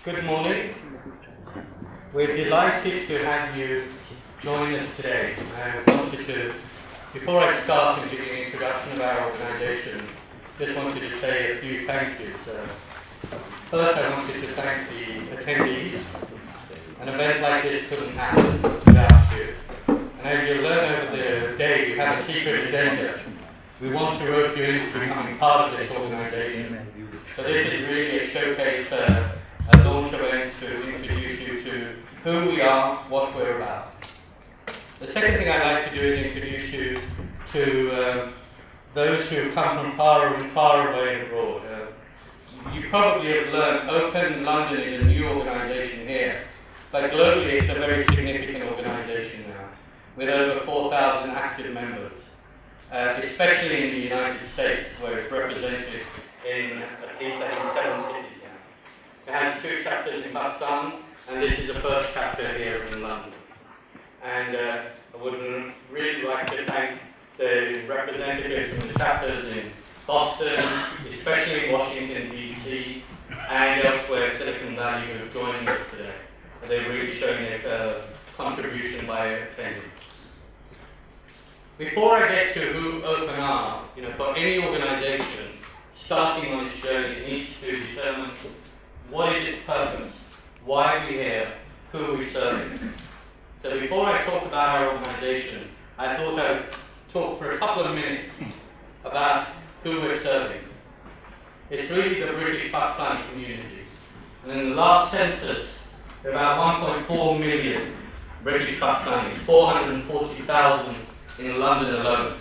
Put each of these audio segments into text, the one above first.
Good morning. We're delighted to have you join us today. Before I start and give you an introduction of our organisation, just wanted to say a few thank yous. First, I wanted to thank the attendees. An event like this couldn't happen without you. And as you'll learn over the day, we have a secret agenda. We want to rope you into becoming part of this organisation. So this is really a showcase, a launch event to introduce you to who we are, what we're about. The second thing I'd like to do is introduce you to those who come from far away and abroad. You probably have learned Open London is a new organisation here, but globally it's a very significant organisation now, with over 4,000 active members, especially in the United States, where it's represented in at least 7 cities. It has 2 chapters in Pakistan, and this is the first chapter here in London. And I would really like to thank the representatives from the chapters in Boston, especially in Washington, D.C., and elsewhere, Silicon Valley, who are joining us today. They're really showing a contribution by attending. Before I get to who Open are, for any organization starting on its journey, it needs to determine what is its purpose, why are we here, who are we serving. So before I talk about our organization, I thought I would talk for a couple of minutes about who we're serving. It's really the British Pakistani community. And in the last census, there are about 1.4 million British Pakistanis, 440,000 in London alone.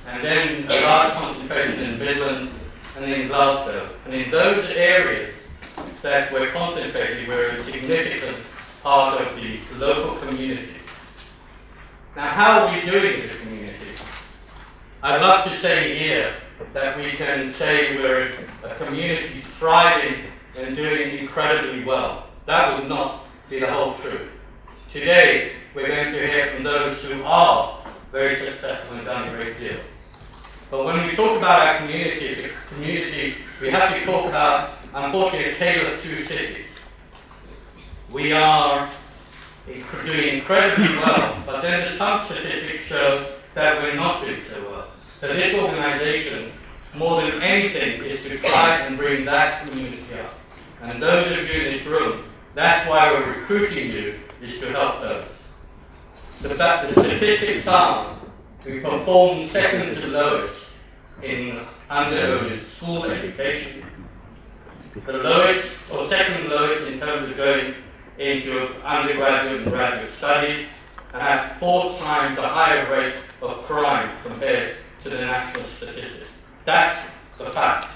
And then a large concentration in Midlands and in Glasgow. And in those areas that we're concentrating, we're a significant part of the local community. Now, how are we doing in the community? I'd love to say here that we can say we're a community thriving and doing incredibly well. That would not be the whole truth. Today, we're going to hear from those who are very successful and done a great deal. But when we talk about our community as a community, we have to talk about, unfortunately, a tale of 2 cities. We are doing incredibly well, but then some statistics show that we're not doing so well. So this organization, more than anything, is to try and bring that community up. And those of you in this room, that's why we're recruiting you, is to help those. The statistics are, we perform second to lowest in under school education. The lowest, or second lowest in terms of going into undergraduate and graduate studies, and have 4 times the higher rate of crime compared to the national statistics. That's the facts.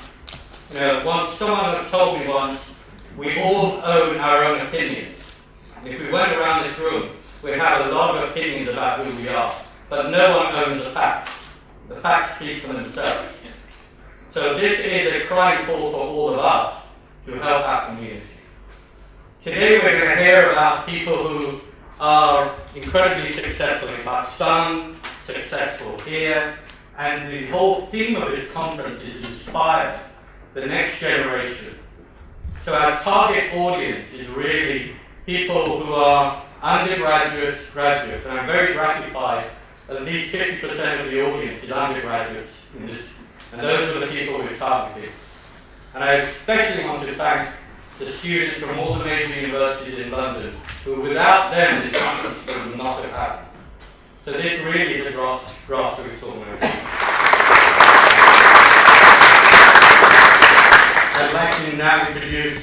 Someone told me once, we all own our own opinions. And if we went around this room, we'd have a lot of opinions about who we are, but no one owns the facts. The facts speak for themselves. So this is a crying call for all of us to help our community. Today we're going to hear about people who are incredibly successful in Pakistan, successful here, and the whole theme of this conference is inspire the next generation. So our target audience is really people who are undergraduates, graduates, and I'm very gratified at least 50% of the audience is undergraduates in this, and those are the people we're targeting. And I especially want to thank the students from all the major universities in London, who without them this conference would not have happened. So this really is a grassroots organization. I'd like to now introduce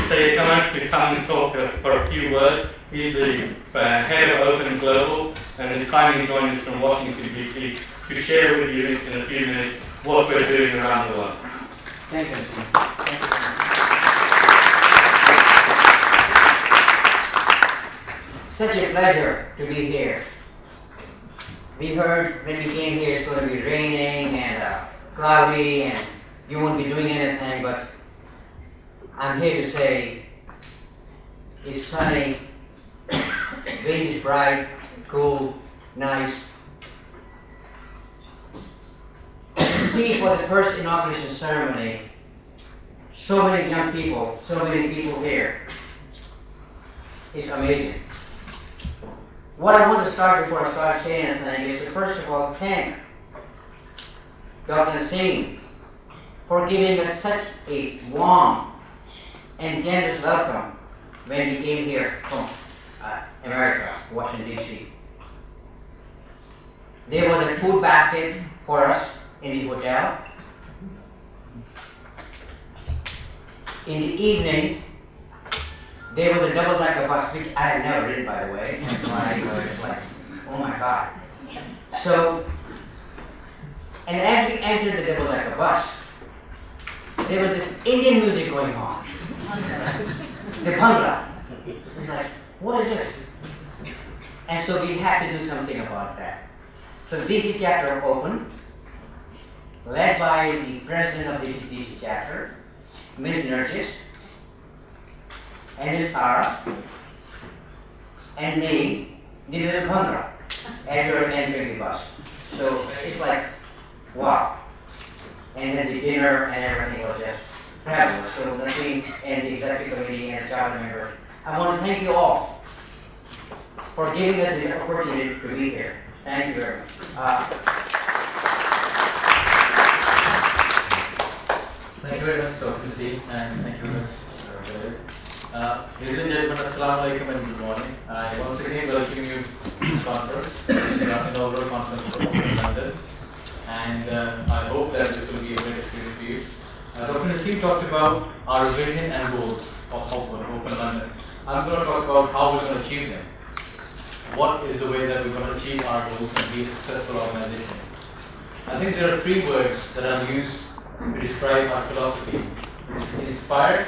Sayed to come and talk for a few words. He's the head of Open Global and is kindly joining us from Washington, D.C. to share with you in a few minutes what we're doing around the world. Thank you. Thank you. Such a pleasure to be here. We heard when we came here it's going to be raining and cloudy and you won't be doing anything, but I'm here to say it's sunny, wind is bright, cool, nice. To see for the first inauguration ceremony so many young people, so many people here, it's amazing. What I want to start before I start saying anything is to first of all thank Dr. Singh for giving us such a warm and generous welcome when we came here from America, Washington, D.C. There was a food basket for us in the hotel. In the evening, there was a double-decker bus, which I had never ridden, by the way. When I was like, oh my God. So, and as we entered the double-decker bus, there was this Indian music going on. The bhangra. It was like, what is this? And so we had to do something about that. So the DC chapter opened, led by the president of the DC chapter, Ms. Nurgis, and Ms. Tara, and me, did a bhangra as we were entering the bus. So it's like, wow. And then the dinner and everything was just fabulous. So the team and the executive committee and the charter members, I want to thank you all for giving us the opportunity to be here. Thank you very much. Thank you very much, Dr. Z, and thank you very much, ladies and gentlemen, Assalamu alaikum and good morning. I once again welcome you to this conference, the inaugural conference in London, and I hope that this will be a great experience for you. Dr. Naseem talked about our vision and goals of Open London. I'm going to talk about how we're going to achieve them. What is the way that we're going to achieve our goals and be a successful organization? I think there are three words that I've used to describe our philosophy. It's inspire,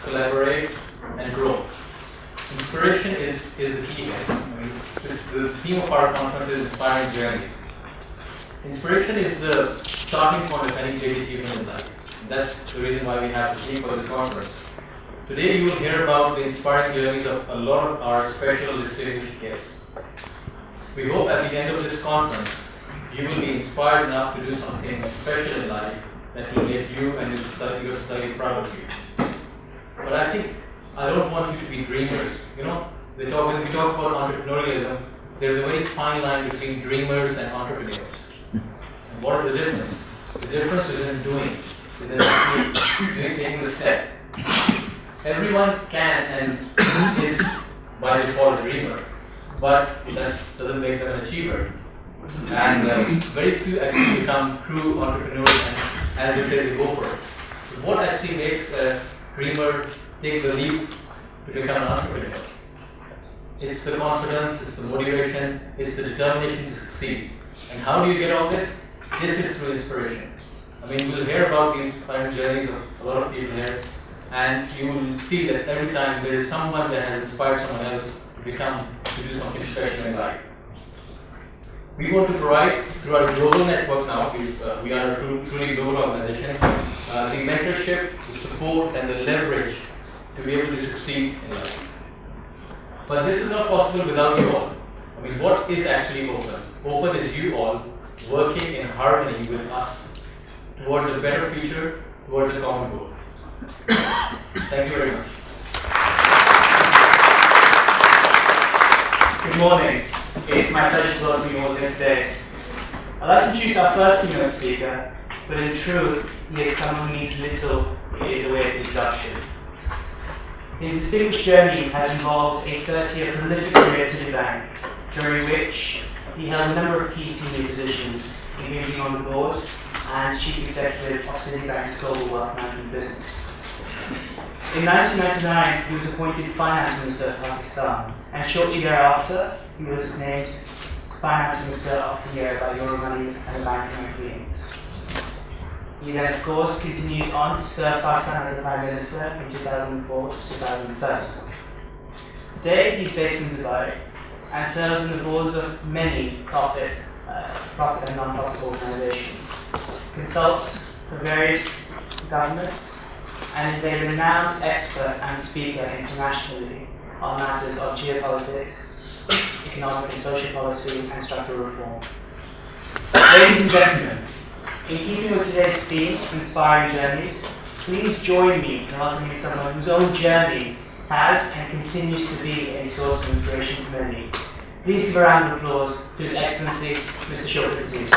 collaborate, and grow. Inspiration is the key here. The theme of our conference is inspiring journeys. Inspiration is the starting point of any great achievement in life. That's the reason why we have the theme for this conference. Today you will hear about the inspiring journeys of a lot of our special distinguished guests. We hope at the end of this conference you will be inspired enough to do something special in life that will get you and your society proud of you. But I don't want you to be dreamers. You know, when we talk about entrepreneurialism, there's a very fine line between dreamers and entrepreneurs. And what is the difference? The difference is in doing. Is in actually taking the step. Everyone can and is by default a dreamer, but that doesn't make them an achiever. And very few actually become true entrepreneurs, and as they say, they go for it. So what actually makes a dreamer take the leap to become an entrepreneur? It's the confidence, it's the motivation, it's the determination to succeed. And how do you get all this? This is through inspiration. I mean, we'll hear about the inspiring journeys of a lot of people here, and you will see that every time there is someone that has inspired someone else to do something special in life. We want to provide, through our global network now, we are a truly global organization, the mentorship, the support, and the leverage to be able to succeed in life. But this is not possible without you all. I mean, what is actually open? Open is you all working in harmony with us towards a better future, towards a common goal. Thank you very much. Good morning. It's my pleasure to welcome you all here today. I'd like to introduce our first keynote speaker, but in truth, he is someone who needs little in the way of introduction. His distinguished journey has involved a 30-year prolific career at Citibank, during which he held a number of key senior positions, including on the board and chief executive of Citibank's global wealth management business. In 1999, he was appointed Finance Minister of Pakistan, and shortly thereafter, he was named Finance Minister of the Year by Euromoney and the Banking Magazine. He then, of course, continued on to serve Pakistan as a Prime Minister from 2004 to 2007. Today, he's based in Dubai and serves on the boards of many profit and non-profit organizations, consults for various governments, and is a renowned expert and speaker internationally on matters of geopolitics, economic and social policy, and structural reform. Ladies and gentlemen, in keeping with today's theme, Inspiring Journeys, please join me in welcoming someone whose own journey has and continues to be a source of inspiration to many. Please give a round of applause to His Excellency, Mr. Shaukat Aziz.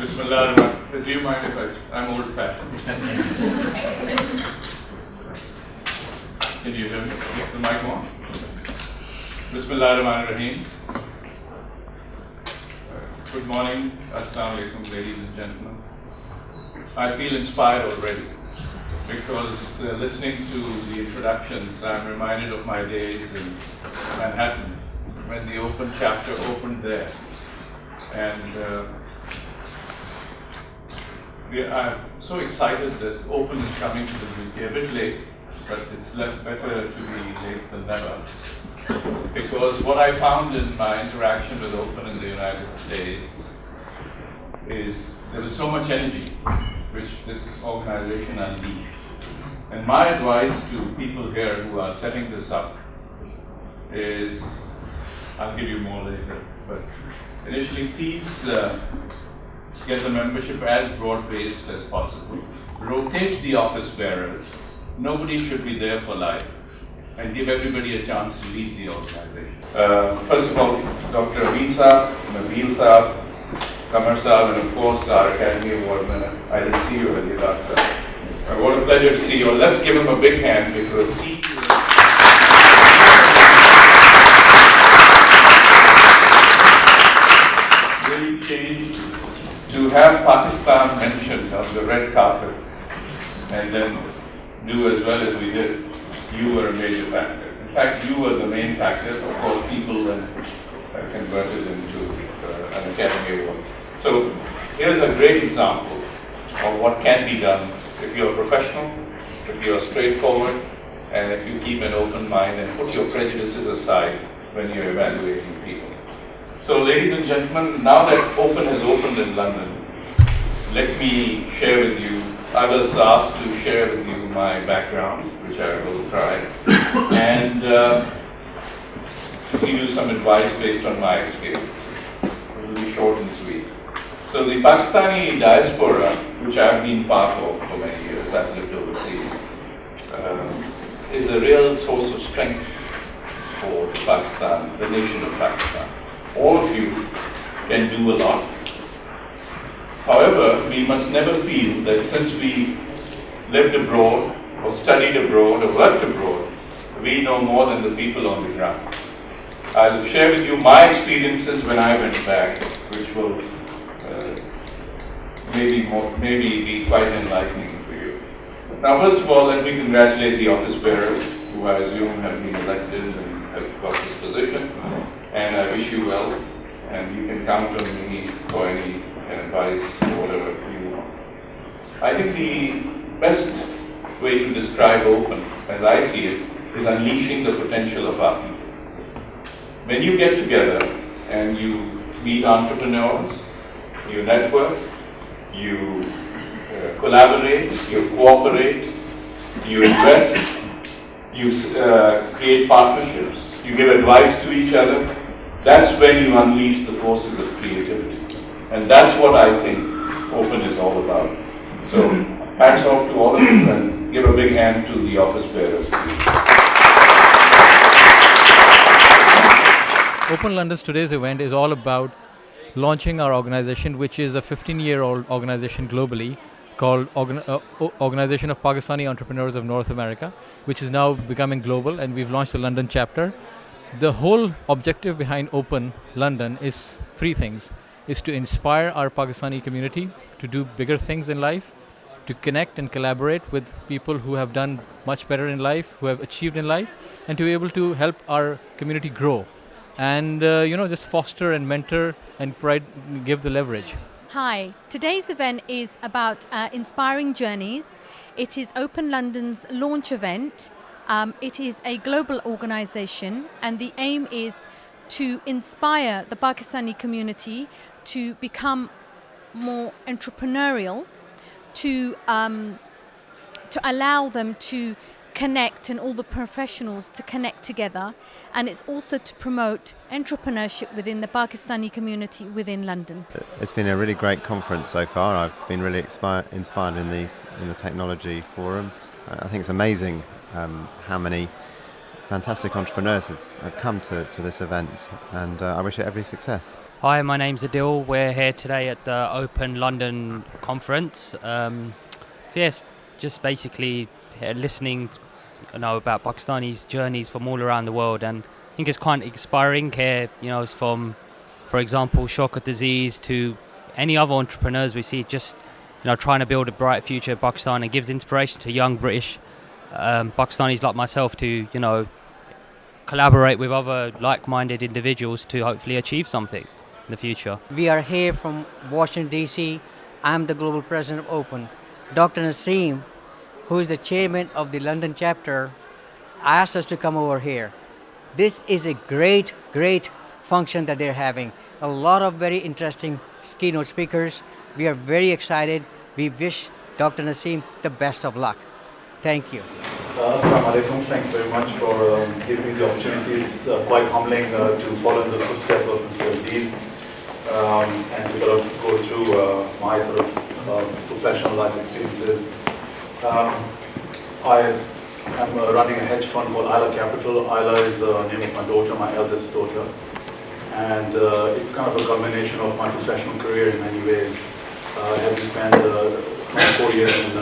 Bismillah. Do you mind if I'm old fashioned? Can you hear me? Is the mic on? Bismillah ar-Rahman ar-Rahim. Good morning. Assalamu alaikum, ladies and gentlemen. I feel inspired already because listening to the introductions, I'm reminded of my days in Manhattan when the Open chapter opened there. And I'm so excited that Open is coming to the UK, a bit late, but it's better to be late than never. Because what I found in my interaction with Open in the United States is there was so much energy which this organization unleashed. And my advice to people here who are setting this up is, I'll give you more later, but initially please get the membership as broad-based as possible. Rotate the office bearers. Nobody should be there for life. And give everybody a chance to lead the organization. First of all, Dr. Amin Saab, Nabil Saab, Kamar Saab, and of course our Academy Award winner. I didn't see you earlier, Doctor. What a pleasure to see you. Let's give him a big hand because he really changed. To have Pakistan mentioned on the red carpet and then do as well as we did, you were a major factor. In fact, you were the main factor. Of course, people then converted into an Academy Award. So here's a great example of what can be done if you're a professional, if you're straightforward, and if you keep an open mind and put your prejudices aside when you're evaluating people. So ladies and gentlemen, now that Open has opened in London, let me share with you, I was asked to share with you my background, which I will try, and give you some advice based on my experience. It will be short and sweet. So the Pakistani diaspora, which I've been part of for many years, I've lived overseas, is a real source of strength for Pakistan, the nation of Pakistan. All of you can do a lot. However, we must never feel that since we lived abroad, or studied abroad, or worked abroad, we know more than the people on the ground. I'll share with you my experiences when I went back, which will maybe be quite enlightening for you. Now, first of all, let me congratulate the office bearers, who I assume have been elected and have got this position. And I wish you well, and you can count on me for any advice or whatever you want. I think the best way to describe Open, as I see it, is unleashing the potential of our people. When you get together and you meet entrepreneurs, you network, you collaborate, you cooperate, you invest, you create partnerships, you give advice to each other, that's when you unleash the forces of creativity. And that's what I think Open is all about. So, hats off to all of you and give a big hand to the office bearers. Open London's today's event is all about launching our organization, which is a 15-year-old organization globally called Organization of Pakistani Entrepreneurs of North America, which is now becoming global, and we've launched the London chapter. The whole objective behind Open London is three things. Is to inspire our Pakistani community to do bigger things in life, to connect and collaborate with people who have done much better in life, who have achieved in life, and to be able to help our community grow and just foster and mentor and give the leverage. Hi, today's event is about inspiring journeys. It is Open London's launch event. It is a global organisation, and the aim is to inspire the Pakistani community to become more entrepreneurial, to allow them to connect and all the professionals to connect together, and it's also to promote entrepreneurship within the Pakistani community within London. It's been a really great conference so far. I've been really inspired in the technology forum. I think it's amazing how many fantastic entrepreneurs have come to this event, and I wish it every success. Hi, my name's Adil. We're here today at the Open London conference. Yes, just basically listening about Pakistanis' journeys from all around the world, and I think it's quite inspiring here, it's from, for example, Shaukat Aziz to any other entrepreneurs we see just trying to build a bright future in Pakistan, and gives inspiration to young British Pakistanis like myself to collaborate with other like-minded individuals to hopefully achieve something in the future. We are here from Washington DC. I'm the global president of Open. Dr. Naseem, who is the chairman of the London chapter, asked us to come over here. This is a great function that they're having. A lot of very interesting keynote speakers. We are very excited. We wish Dr. Naseem the best of luck. Thank you. Assalamu alaikum. Thank you very much for giving me the opportunity. It's quite humbling to follow in the footsteps of Mr. Aziz and to sort of go through my sort of professional life experiences. I am running a hedge fund called Isla Capital. Isla is the name of my daughter, my eldest daughter. And it's kind of a combination of my professional career in many ways. I have spent 24 years in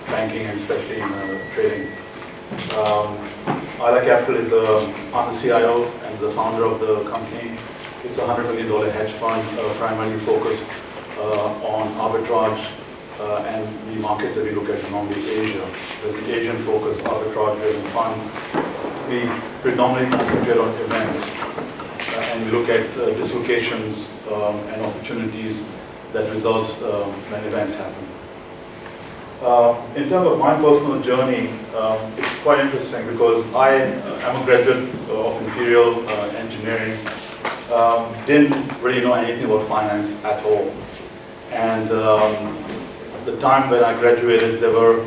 banking and especially in trading. Isla Capital is, I'm the CIO and the founder of the company. It's a $100 million hedge fund, primarily focused on arbitrage and the markets that we look at is normally Asia. So it's an Asian-focused arbitrage-driven fund. We predominantly concentrate on events and we look at dislocations and opportunities that results when events happen. In terms of my personal journey, it's quite interesting because I am a graduate of Imperial Engineering. Didn't really know anything about finance at all. And the time when I graduated, there were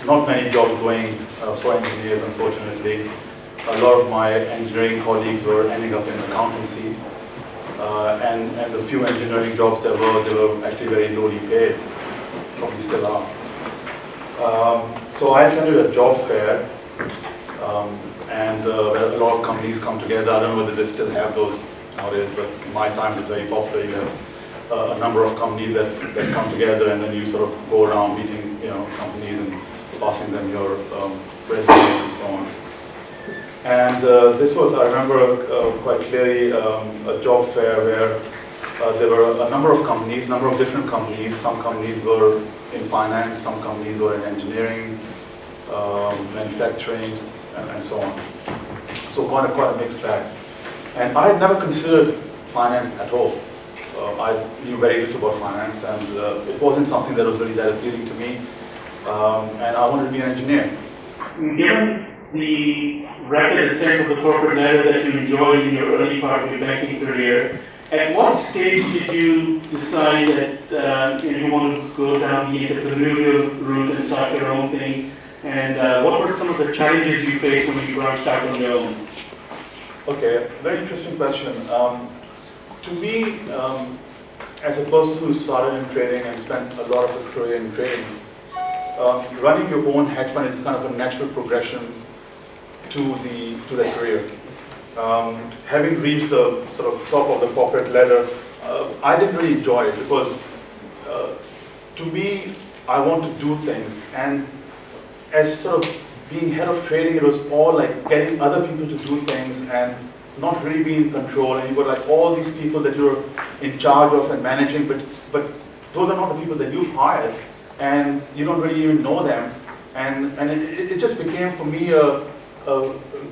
not many jobs going for engineers, unfortunately. A lot of my engineering colleagues were ending up in accountancy. And the few engineering jobs there were, they were actually very lowly paid, probably still are. So I attended a job fair, and where a lot of companies come together. I don't know whether they still have those nowadays, but in my time it was very popular. You have a number of companies that come together, and then you sort of go around meeting, companies and passing them your resumes and so on. And this was, I remember quite clearly, a job fair where there were a number of companies, number of different companies. Some companies were in finance, some companies were in engineering, manufacturing, and so on. So quite a mixed bag. And I had never considered finance at all. I knew very little about finance, and it wasn't something that was really that appealing to me. And I wanted to be an engineer. Given the rapid ascent of the corporate ladder that you enjoyed in your early part of your banking career, at what stage did you decide that you want to go down the entrepreneurial route and start your own thing? And what were some of the challenges you faced when you branched out on your own? Okay, very interesting question. To me, as a person who started in trading and spent a lot of his career in trading, running your own hedge fund is kind of a natural progression to that career. Having reached the sort of top of the corporate ladder, I didn't really enjoy it because to me, I want to do things, and as sort of being head of trading, it was all like getting other people to do things and not really being in control, and you've got like all these people that you're in charge of and managing, but those are not the people that you've hired. and you don't really even know them. And it just became for me a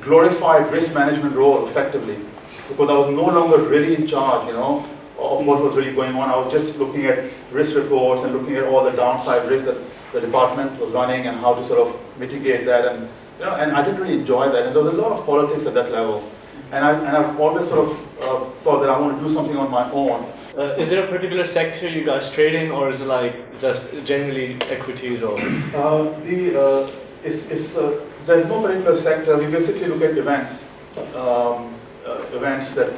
glorified risk management role, effectively, because I was no longer really in charge, of what was really going on. I was just looking at risk reports and looking at all the downside risks that the department was running and how to sort of mitigate that. And and I didn't really enjoy that. And there was a lot of politics at that level. And I've always sort of thought that I want to do something on my own. Is there a particular sector you guys trade in, or is it like just generally equities or? There's no particular sector. We basically look at events, events that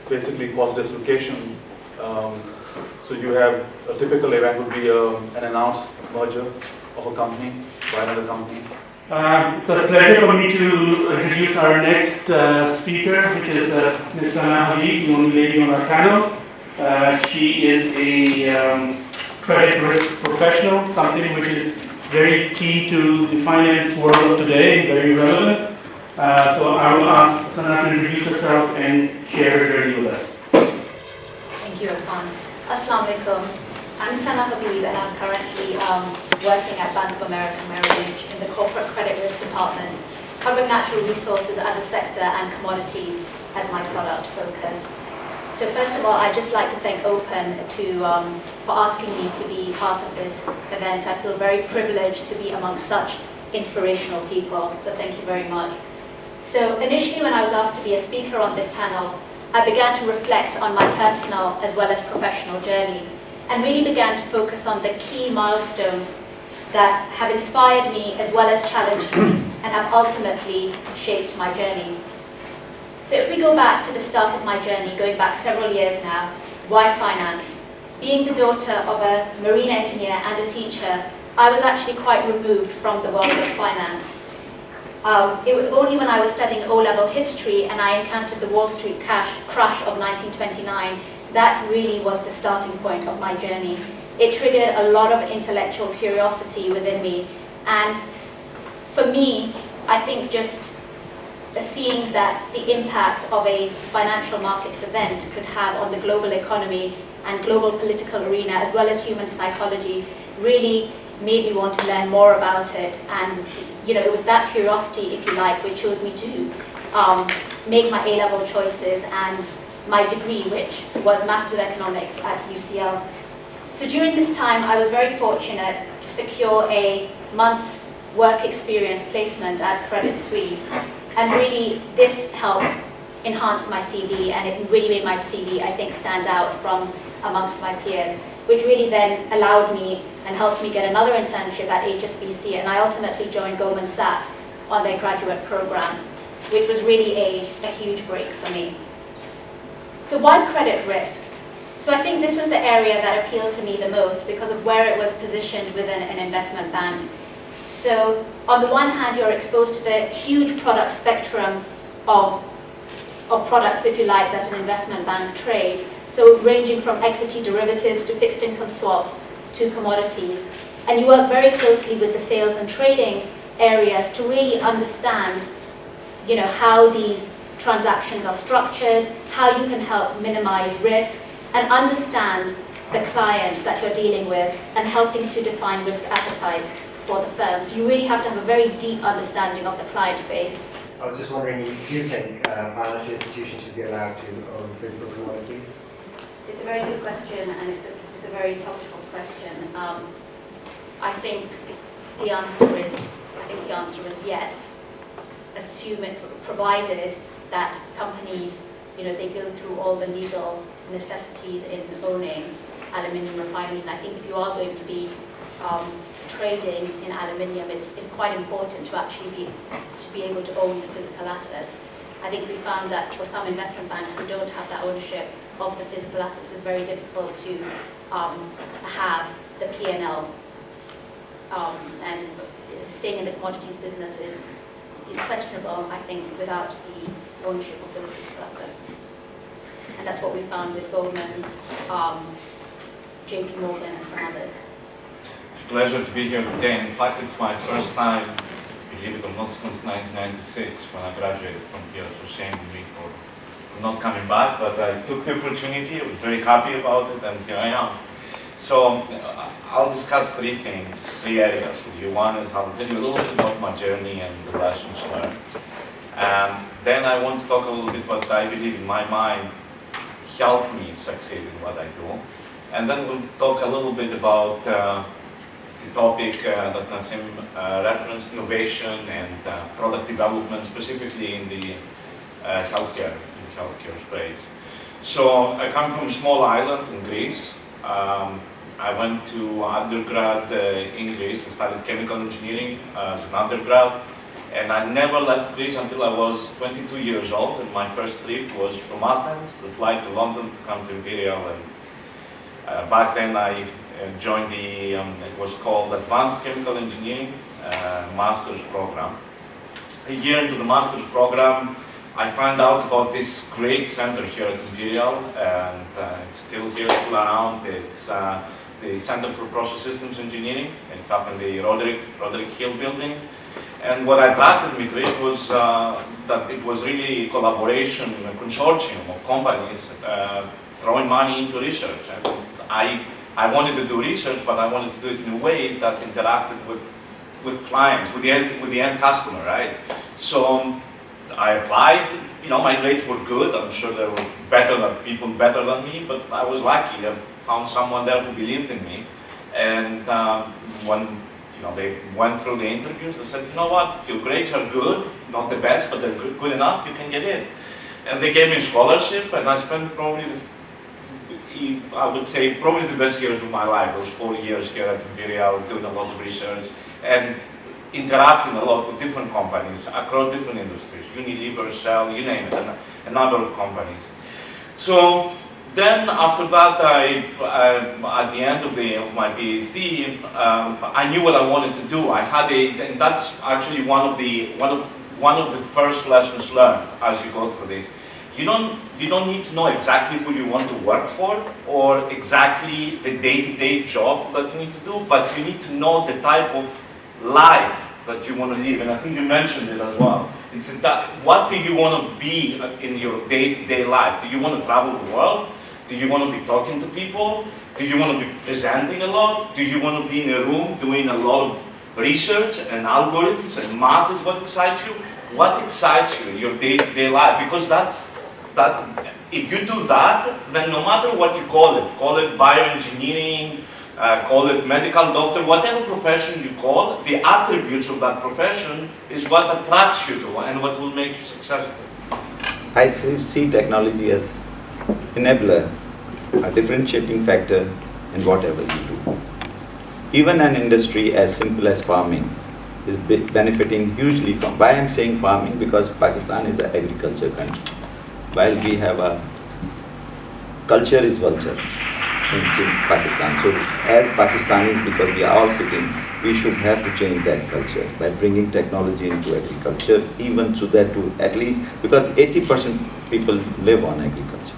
basically cause dislocation. So you have a typical event would be an announced merger of a company by another company. It's a pleasure for me to introduce our next speaker, which is Ms. Sana Habib, the only lady on our panel. She is a credit risk professional, something which is very key to the finance world of today, very relevant. So I will ask Sana to introduce herself and share her journey with us. Thank you, Irfan. Assalamu alaikum. I'm Sana Habib, and I'm currently working at Bank of America Merrill Lynch in the corporate credit risk department, covering natural resources as a sector and commodities as my product focus. So first of all, I'd just like to thank Open for asking me to be part of this event. I feel very privileged to be amongst such inspirational people, so thank you very much. So initially, when I was asked to be a speaker on this panel, I began to reflect on my personal as well as professional journey, and really began to focus on the key milestones that have inspired me as well as challenged me and have ultimately shaped my journey. So if we go back to the start of my journey, going back several years now, why finance? Being the daughter of a marine engineer and a teacher, I was actually quite removed from the world of finance. It was only when I was studying O-level history and I encountered the Wall Street crash of 1929 that really was the starting point of my journey. It triggered a lot of intellectual curiosity within me, and for me, I think just seeing that the impact of a financial markets event could have on the global economy and global political arena as well as human psychology really made me want to learn more about it. And it was that curiosity, if you like, which chose me to make my A-level choices and my degree, which was Maths with Economics at UCL. So during this time, I was very fortunate to secure a month's work experience placement at Credit Suisse. And really, this helped enhance my CV, and it really made my CV, I think, stand out from amongst my peers, which really then allowed me and helped me get another internship at HSBC, and I ultimately joined Goldman Sachs on their graduate program, which was really a huge break for me. So why credit risk? So I think this was the area that appealed to me the most because of where it was positioned within an investment bank. So on the one hand, you're exposed to the huge product spectrum of products, if you like, that an investment bank trades. So ranging from equity derivatives to fixed income swaps to commodities. And you work very closely with the sales and trading areas to really understand, how these transactions are structured, how you can help minimize risk, and understand the clients that you're dealing with and helping to define risk appetites for the firms. You really have to have a very deep understanding of the client base. I was just wondering if you think financial institutions should be allowed to own physical commodities? It's a very good question, and it's a very topical question. I think the answer is yes. Assume it, provided that companies, they go through all the legal necessities in owning aluminium refineries. And I think if you are going to be trading in aluminium, it's quite important to actually be able to own the physical assets. I think we found that for some investment banks who don't have that ownership of the physical assets, it's very difficult to have the P&L. And staying in the commodities business is questionable, I think, without the ownership of those physical assets. And that's what we found with Goldman's, JP Morgan, and some others. It's a pleasure to be here today. In fact, it's my first time, believe it or not, since 1996 when I graduated from here. So shame on me for not coming back, but I took the opportunity. I was very happy about it, and here I am. So I'll discuss three things, three areas with you. One is I'll tell you a little bit about my journey and the lessons learned. Then I want to talk a little bit what I believe in my mind helped me succeed in what I do. And then we'll talk a little bit about the topic that Nassim referenced, innovation and product development, specifically in the healthcare space. So I come from a small island in Greece. I went to undergrad in Greece. I studied chemical engineering as an undergrad. And I never left Greece until I was 22 years old. And my first trip was from Athens, the flight to London to come to Imperial. And back then I joined the, it was called Advanced Chemical Engineering Master's Program. A year into the Master's Program, I found out about this great center here at Imperial, and it's still here, still around. It's the Center for Process Systems Engineering. It's up in the Roderick Hill building. And what attracted me to it was that it was really a collaboration, a consortium of companies throwing money into research. And I wanted to do research, but I wanted to do it in a way that interacted with clients, with the end customer, right? So I applied. You know, my grades were good. I'm sure there were people better than me, but I was lucky. I found someone there who believed in me. And when they went through the interviews, they said, you know what, your grades are good, not the best, but they're good enough, you can get in. And they gave me a scholarship, and I spent probably, I would say, probably the best years of my life. Those 4 years here at Imperial, doing a lot of research, and interacting a lot with different companies across different industries, Unilever, Shell, you name it, and a number of companies. So then after that, at the end of my PhD, I knew what I wanted to do. And that's actually one of the first lessons learned as you go through this. You don't need to know exactly who you want to work for or exactly the day-to-day job that you need to do, but you need to know the type of life that you want to live. And I think you mentioned it as well. It's what do you want to be in your day-to-day life? Do you want to travel the world? Do you want to be talking to people? Do you want to be presenting a lot? Do you want to be in a room doing a lot of research and algorithms and math is what excites you? What excites you in your day-to-day life? Because if you do that, then no matter what you call it bioengineering, call it medical doctor, whatever profession you call, the attributes of that profession is what attracts you to and what will make you successful. I see technology as enabler, a differentiating factor in whatever you do. Even an industry as simple as farming is benefiting hugely from. Why I'm saying farming? Because Pakistan is an agriculture country. While we have a culture is vulture in Pakistan. So as Pakistanis, because we are all sitting, we should have to change that culture by bringing technology into agriculture, even so that to at least, because 80% people live on agriculture.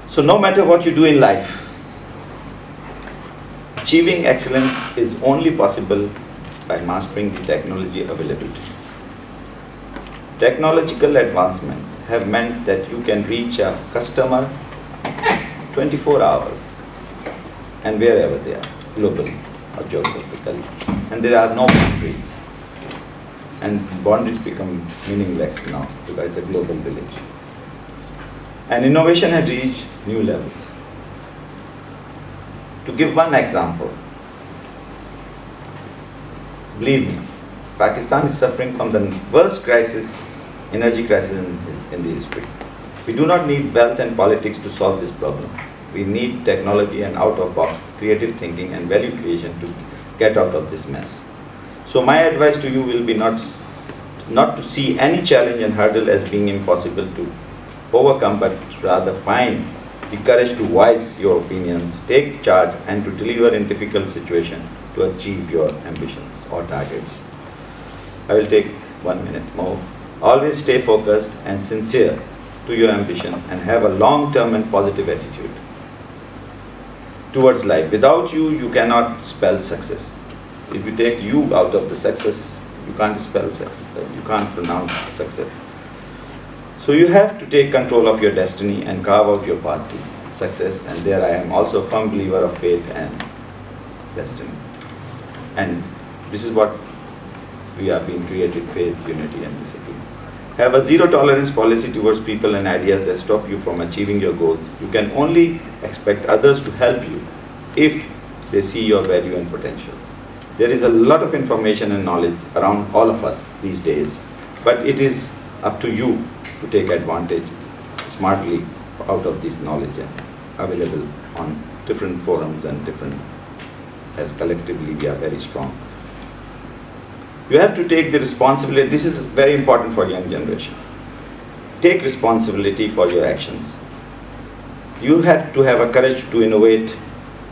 So no matter what you do in life, achieving excellence is only possible by mastering the technology availability. Technological advancement have meant that you can reach a customer 24 hours and wherever they are, globally or geographically. And there are no boundaries. And boundaries become meaningless now because it's a global village. And innovation had reached new levels. To give one example, believe me, Pakistan is suffering from the worst crisis, energy crisis in the history. We do not need wealth and politics to solve this problem. We need technology and out-of-box creative thinking and value creation to get out of this mess. So my advice to you will be not to see any challenge and hurdle as being impossible to overcome, but rather find the courage to voice your opinions, take charge, and to deliver in difficult situations to achieve your ambitions or targets. I will take 1 minute more. Always stay focused and sincere to your ambition and have a long-term and positive attitude towards life. Without you, you cannot spell success. If you take you out of the success, you can't spell success, you can't pronounce success. So you have to take control of your destiny and carve out your path to success, and there I am also a firm believer of fate and destiny. And this is what we have been created: faith, unity, and discipline. Have a zero tolerance policy towards people and ideas that stop you from achieving your goals. You can only expect others to help you if they see your value and potential. There is a lot of information and knowledge around all of us these days, but it is up to you to take advantage smartly out of this knowledge and available on different forums and different, as collectively we are very strong. You have to take the responsibility. This is very important for young generation. Take responsibility for your actions. You have to have a courage to innovate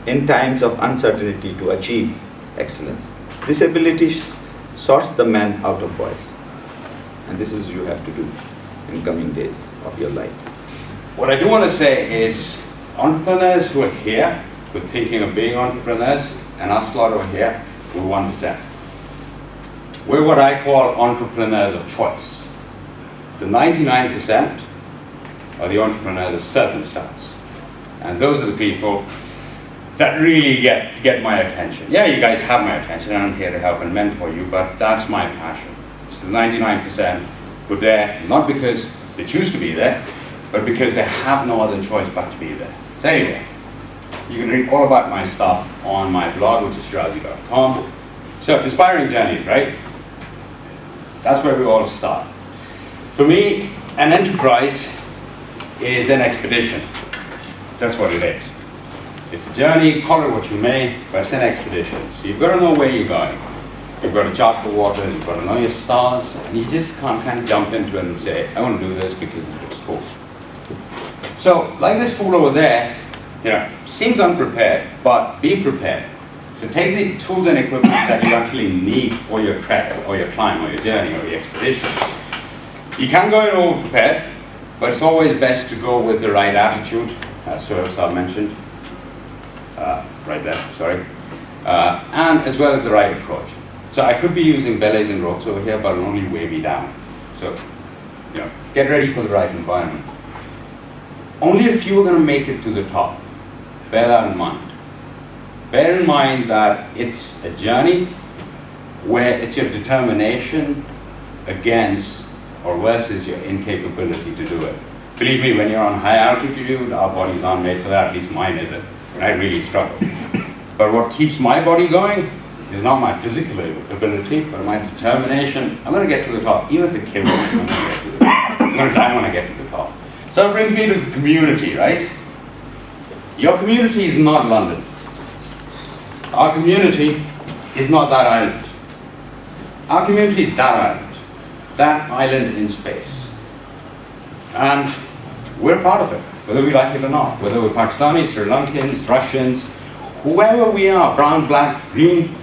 in times of uncertainty to achieve excellence. This ability sorts the man out of boys. And this is you have to do in coming days of your life. What I do want to say is entrepreneurs who are here, who are thinking of being entrepreneurs, and us lot over here, we're 1%. We're what I call entrepreneurs of choice. The 99% are the entrepreneurs of circumstance. And those are the people that really get my attention. Yeah, you guys have my attention, and I'm here to help and mentor you, but that's my passion. It's the 99% who are there, not because they choose to be there, but because they have no other choice but to be there. So anyway, you can read all about my stuff on my blog, which is shirazi.com. So, inspiring journeys, right? That's where we all start. For me, an enterprise is an expedition. That's what it is. It's a journey, call it what you may, but it's an expedition. So you've got to know where you're going. You've got to chart the waters, you've got to know your stars, and you just can't kind of jump into it and say, I want to do this because it looks cool. So, like this fool over there, seems unprepared, but be prepared. So take the tools and equipment that you actually need for your trek, or your climb, or your journey, or your expedition. You can go in over prepared, but it's always best to go with the right attitude, as Sir mentioned. Right there, sorry. And as well as the right approach. So I could be using belays and ropes over here, but it'll only weigh me down. So, get ready for the right environment. Only a few are going to make it to the top. Bear that in mind. Bear in mind that it's a journey where it's your determination against or versus your incapability to do it. Believe me, when you're on high altitude, our bodies aren't made for that, at least mine isn't. And I really struggle. But what keeps my body going is not my physical ability, but my determination. I'm going to get to the top, even if it kills me. I'm going to get to the top. I'm going to die when I get to the top. So it brings me to the community, right? Your community is not London. Our community is not that island. Our community is that island in space. And we're part of it, whether we like it or not, whether we're Pakistanis, Sri Lankans, Russians, whoever we are, brown, black, green,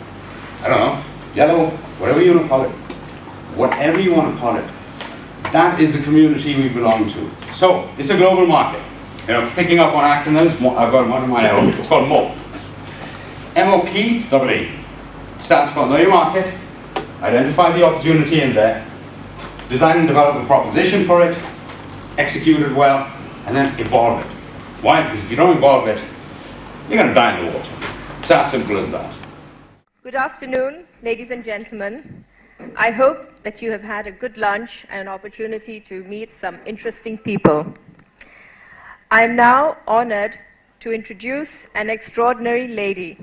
I don't know, yellow, whatever you want to call it, whatever you want to call it, that is the community we belong to. So, it's a global market. Picking up on acronyms, I've got one in my own, it's called MOP. MOP, stands for Know Your Market, identify the opportunity in there, design and develop a proposition for it, execute it well, and then evolve it. Why? Because if you don't evolve it, you're going to die in the water. It's as simple as that. Good afternoon, ladies and gentlemen. I hope that you have had a good lunch and an opportunity to meet some interesting people. I am now honored to introduce an extraordinary lady.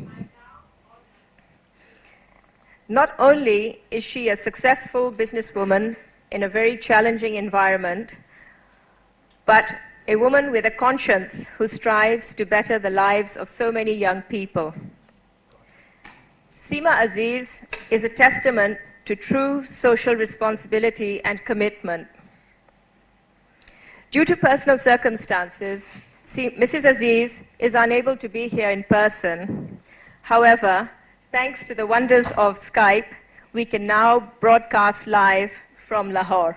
Not only is she a successful businesswoman in a very challenging environment, but a woman with a conscience who strives to better the lives of so many young people. Seema Aziz is a testament to true social responsibility and commitment. Due to personal circumstances, Mrs. Aziz is unable to be here in person. However, thanks to the wonders of Skype, we can now broadcast live from Lahore.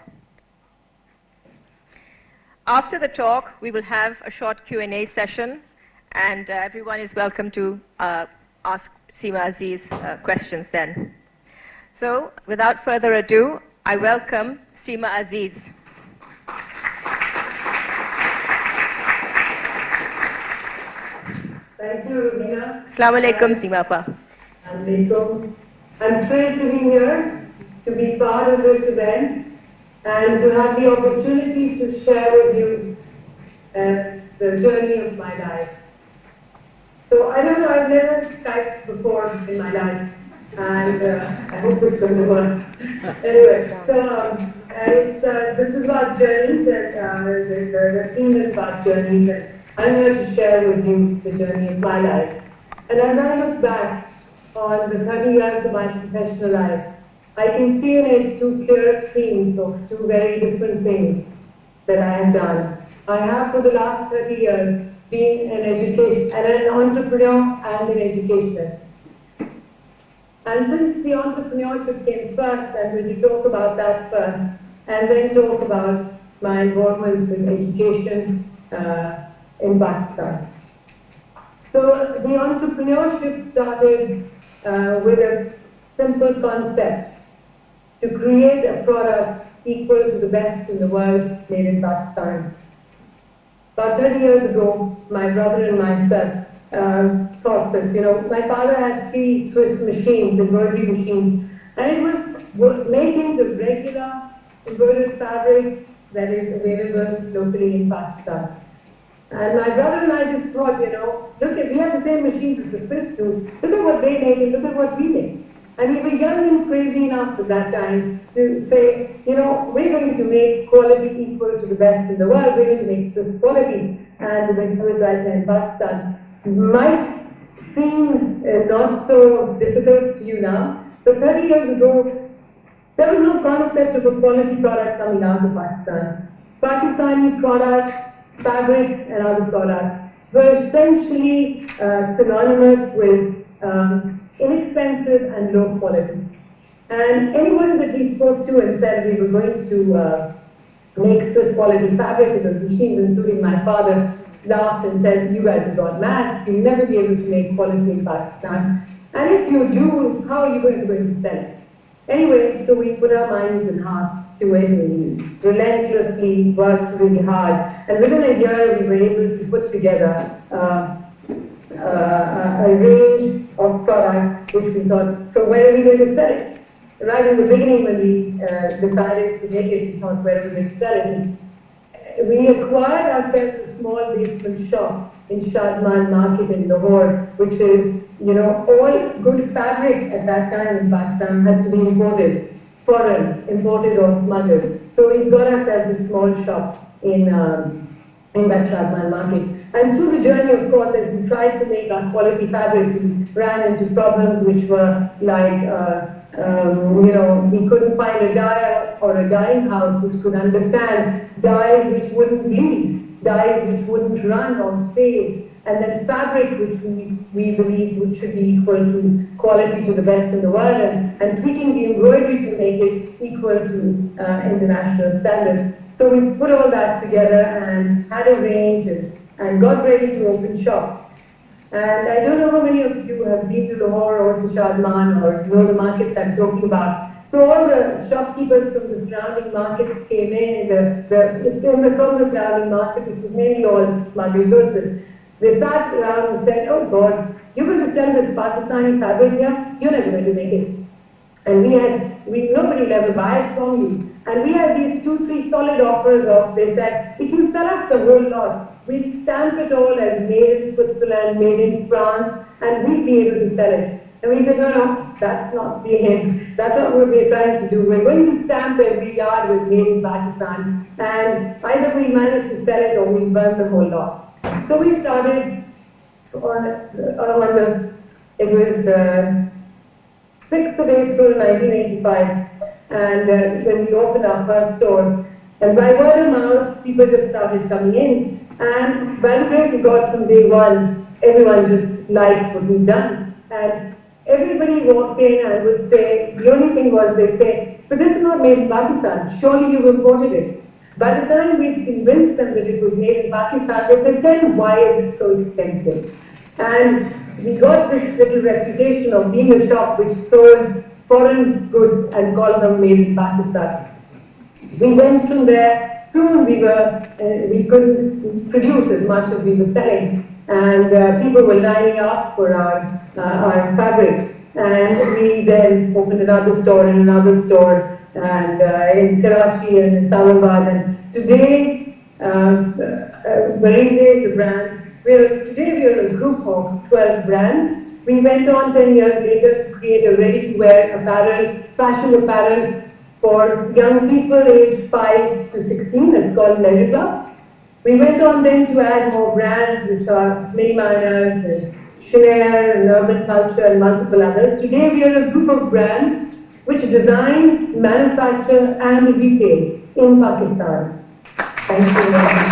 After the talk, we will have a short Q&A session, and everyone is welcome to ask Seema Aziz questions then. So, without further ado, I welcome Seema Aziz. Thank you, Rubina. Assalamu alaikum, Simapa. I'm thrilled to be here, to be part of this event, and to have the opportunity to share with you the journey of my life. So I don't know, I've never Skyped before in my life, and I hope it's going to work. Anyway, so this is about journeys, and the theme is about journeys, and I'm here to share with you the journey of my life. And as I look back on the 30 years of my professional life, I can see in it two clear streams of two very different things that I have done. I have for the last 30 years been an entrepreneur and an educationist. And since the entrepreneurship came first, I'm going to talk about that first, and then talk about my involvement with education in Pakistan. So the entrepreneurship started with a simple concept: to create a product equal to the best in the world made in Pakistan. About 30 years ago, my brother and myself thought that, my father had 3 Swiss machines, embroidery machines, and it was making the regular embroidered fabric that is available locally in Pakistan. And my brother and I just thought, we have the same machines as the Swiss do. Look at what they make and look at what we make. And we were young and crazy enough at that time to say, we're going to make quality equal to the best in the world. We're going to make Swiss quality, and we're going to do it right here in Pakistan. Might seem not so difficult to you now, but 30 years ago, there was no concept of a quality product coming out of Pakistan. Pakistani products, fabrics, and other products were essentially synonymous with inexpensive and low quality. And anyone that we spoke to and said we were going to make Swiss quality fabric with those machines, including my father, laughed and said, "You guys have gone mad. You'll never be able to make quality in Pakistan. And if you do, how are you going to sell it?" Anyway, so we put our minds and hearts to it, and we relentlessly worked really hard. And within a year, we were able to put together a range of products which we thought, so where are we going to sell it? Right in the beginning, when we decided to make it, we thought, where are we going to sell it? We acquired ourselves a small basement shop in Shadman Market in Lahore, which is, all good fabric at that time in Pakistan had to be imported, foreign, imported or smuggled. So we got ourselves a small shop in that Shadman Market. And through the journey, of course, as we tried to make our quality fabric, we ran into problems which were like, we couldn't find a dyer or a dyeing house which could understand dyes which wouldn't bleed, dyes which wouldn't run or fade, and then fabric which we believed should be equal to quality to the best in the world, and tweaking the embroidery to make it equal to international standards. So we put all that together and had a range and got ready to open shop. And I don't know how many of you have been to Lahore or to Shadman or know the markets I'm talking about. So all the shopkeepers from the surrounding markets came in from the surrounding market, which was mainly all smuggled goods. And they sat around and said, "Oh God, you're going to sell this Pakistani fabric here? You're never going to make it." And nobody will ever buy it from you. And we had these 2-3 solid offers of, they said, if you sell us the whole lot, we'd stamp it all as made in Switzerland, made in France, and we'd be able to sell it. And we said, no, that's not the aim. That's not what we're trying to do. We're going to stamp every yard with made in Pakistan. And either we manage to sell it or we burn the whole lot. So we started it was the 6th of April 1985, and when we opened our first store. And by word of mouth, people just started coming in. And by the grace of God, from day one, everyone just liked what we'd done. And everybody walked in and would say, the only thing was they'd say, "But this is not made in Pakistan, surely you've imported it." By the time we convinced them that it was made in Pakistan, they said, "Then why is it so expensive?" And we got this little reputation of being a shop which sold foreign goods and called them made in Pakistan. We went from there. Soon we couldn't produce as much as we were selling. and people were lining up for our fabric. And we then opened another store and another store, and in Karachi and Islamabad. And today, Barize, the brand, today we are a group of 12 brands. We went on 10 years later to create a ready-to-wear apparel, fashion apparel for young people aged 5 to 16. It's called Leisure Club. We went on then to add more brands, which are Mini Miners, and Chanel, and Urban Culture, and multiple others. Today we are a group of brands which design, manufacture, and retail in Pakistan. Thank you very much.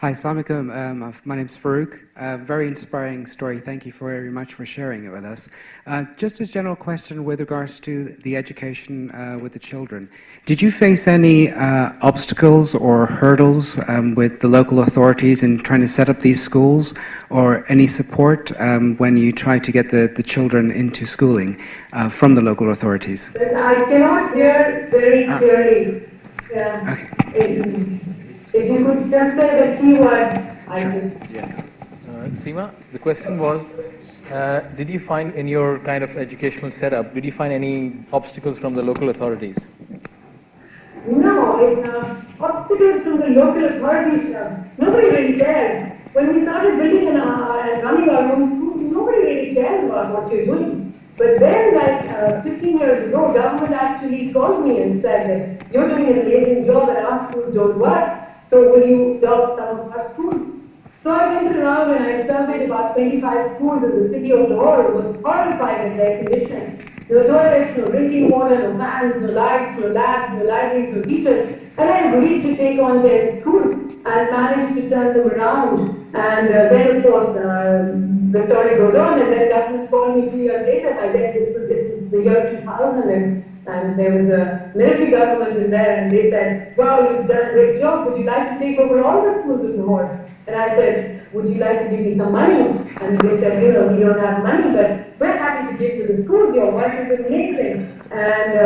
Hi, Assalamu alaikum. My name's Farouk. Very inspiring story. Thank you very much for sharing it with us. Just a general question with regards to the education with the children. Did you face any obstacles or hurdles with the local authorities in trying to set up these schools, or any support when you try to get the children into schooling from the local authorities? I cannot hear very clearly. If you could just say the keywords, I could. Yeah. Seema, the question was, did you find in your kind of educational setup, did you find any obstacles from the local authorities? No, it's obstacles from the local authorities. Nobody really cares. When we started building and running our own schools, nobody really cares about what you're doing. But then, like 15 years ago, government actually called me and said that you're doing an amazing job and our schools don't work. So will you adopt some of our schools? So I went around and I surveyed about 25 schools in the city of Lahore. Was horrified at their condition. No toilets, no drinking water, no fans, no lights, no labs, no libraries, no teachers. And I agreed to take on 10 schools and managed to turn them around. And then, of course, the story goes on, and then government called me 2 years later. I guess it was the year 2000, and there was a military government in there, and they said, wow, you've done a great job, would you like to take over all the schools of Lahore? And I said, would you like to give me some money? And they said, you know, we don't have money, but we're happy to give you the schools, your work is amazing. And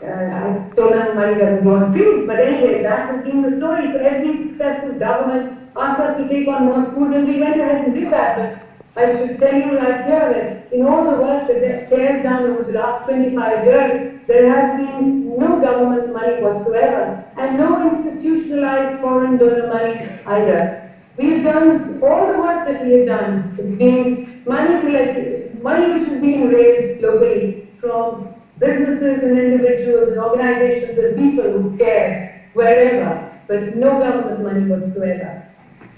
I told them money doesn't grow on trees, but anyway, that has been the story. So every successive government asked us to take on more schools, and we went ahead and did that. But I should tell you right here that in all the work that CARE's done over the last 25 years, there has been no government money whatsoever, and no institutionalized foreign donor money either. We've done, all the work that we have done has been money collected, money which is being raised locally from businesses and individuals and organizations and people who care wherever, but no government money whatsoever.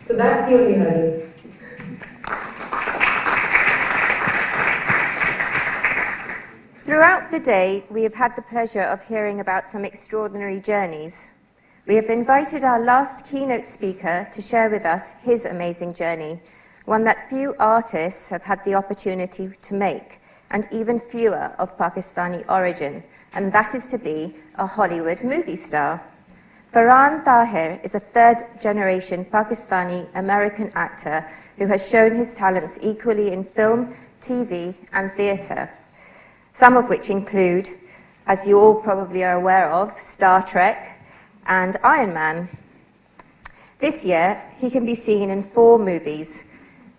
So that's the only hurdle. Throughout the day, we have had the pleasure of hearing about some extraordinary journeys. We have invited our last keynote speaker to share with us his amazing journey, one that few artists have had the opportunity to make, and even fewer of Pakistani origin, and that is to be a Hollywood movie star. Farhan Tahir is a third-generation Pakistani-American actor who has shown his talents equally in film, TV, and theatre, some of which include, as you all probably are aware of, Star Trek and Iron Man. This year, he can be seen in 4 movies: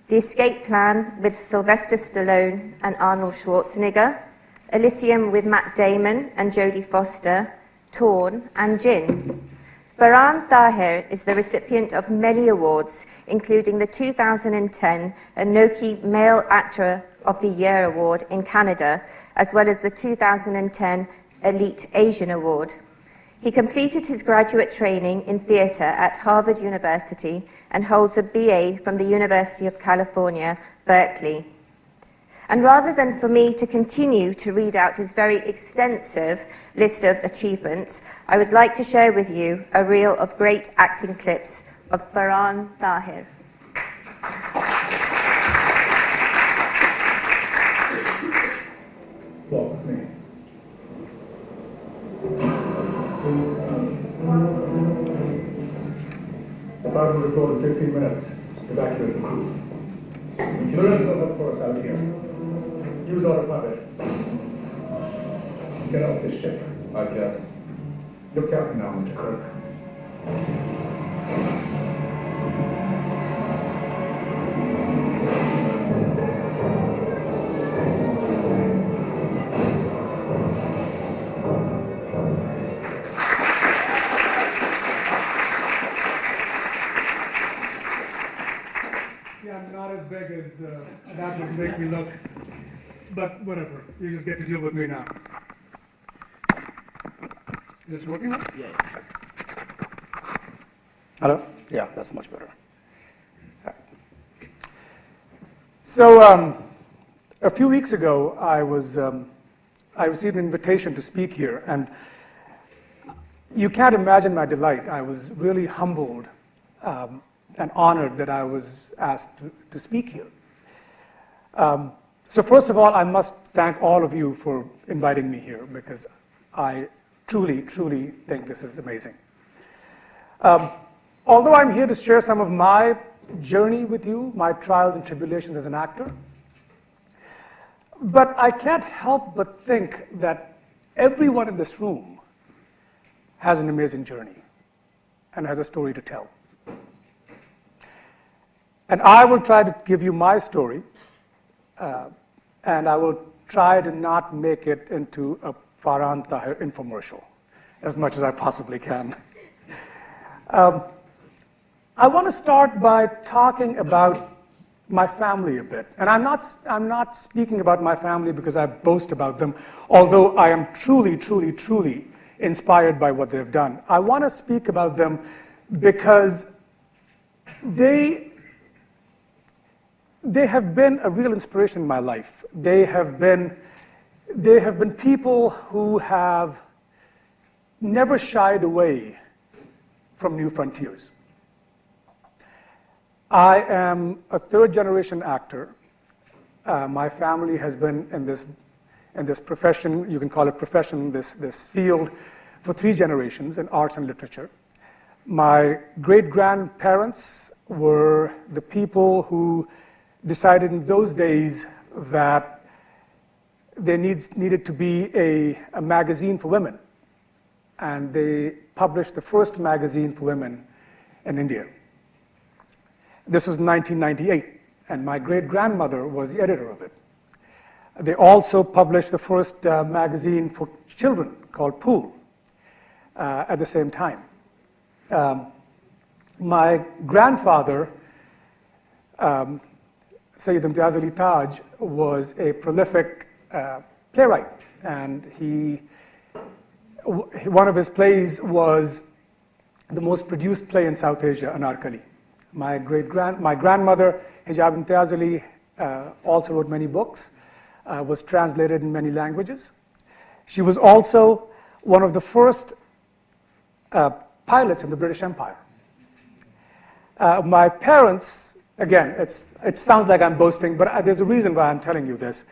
The Escape Plan with Sylvester Stallone and Arnold Schwarzenegger, Elysium with Matt Damon and Jodie Foster, Torn, and Jin. Farhan Tahir is the recipient of many awards, including the 2010 Anoki Male Actor of the Year Award in Canada, as well as the 2010 Elite Asian Award. He completed his graduate training in theatre at Harvard University and holds a BA from the University of California, Berkeley. And rather than for me to continue to read out his very extensive list of achievements, I would like to share with you a reel of great acting clips of Farhan Tahir. Walk with me. The pilot will report in 15 minutes to evacuate the crew. The rest of the force out here. Use autopilot. Get off this ship. I can't. Look carefully now, Mr. Kirk. See, I'm not as big as that would make me look, but whatever. You just get to deal with me now. Is this working now? Yeah. Hello? Yeah, that's much better. So, a few weeks ago, I received an invitation to speak here, and you can't imagine my delight. I was really humbled and honored that I was asked to speak here. So first of all, I must thank all of you for inviting me here, because I truly, truly think this is amazing. Although I'm here to share some of my journey with you, my trials and tribulations as an actor, but I can't help but think that everyone in this room has an amazing journey and has a story to tell. And I will try to give you my story, and I will try to not make it into a Farhan Tahir infomercial as much as I possibly can. I want to start by talking about my family a bit. And I'm not speaking about my family because I boast about them, although I am truly, truly, truly inspired by what they've done. I want to speak about them because they have been a real inspiration in my life. They have been people who have never shied away from new frontiers. I am a third-generation actor. My family has been in this profession, you can call it profession, this field, for 3 generations in arts and literature. My great-grandparents were the people who decided in those days that there needed to be a magazine for women. And they published the first magazine for women in India. This was 1998, and my great-grandmother was the editor of it. They also published the first magazine for children called Pool at the same time. My grandfather, Sayyid Imtiaz Ali Taj, was a prolific playwright, and one of his plays was the most produced play in South Asia, Anarkali. My grandmother, Hijab Imtiaz Ali, also wrote many books, was translated in many languages. She was also one of the first pilots in the British Empire. My parents, again, it sounds like I'm boasting, but there's a reason why I'm telling you this.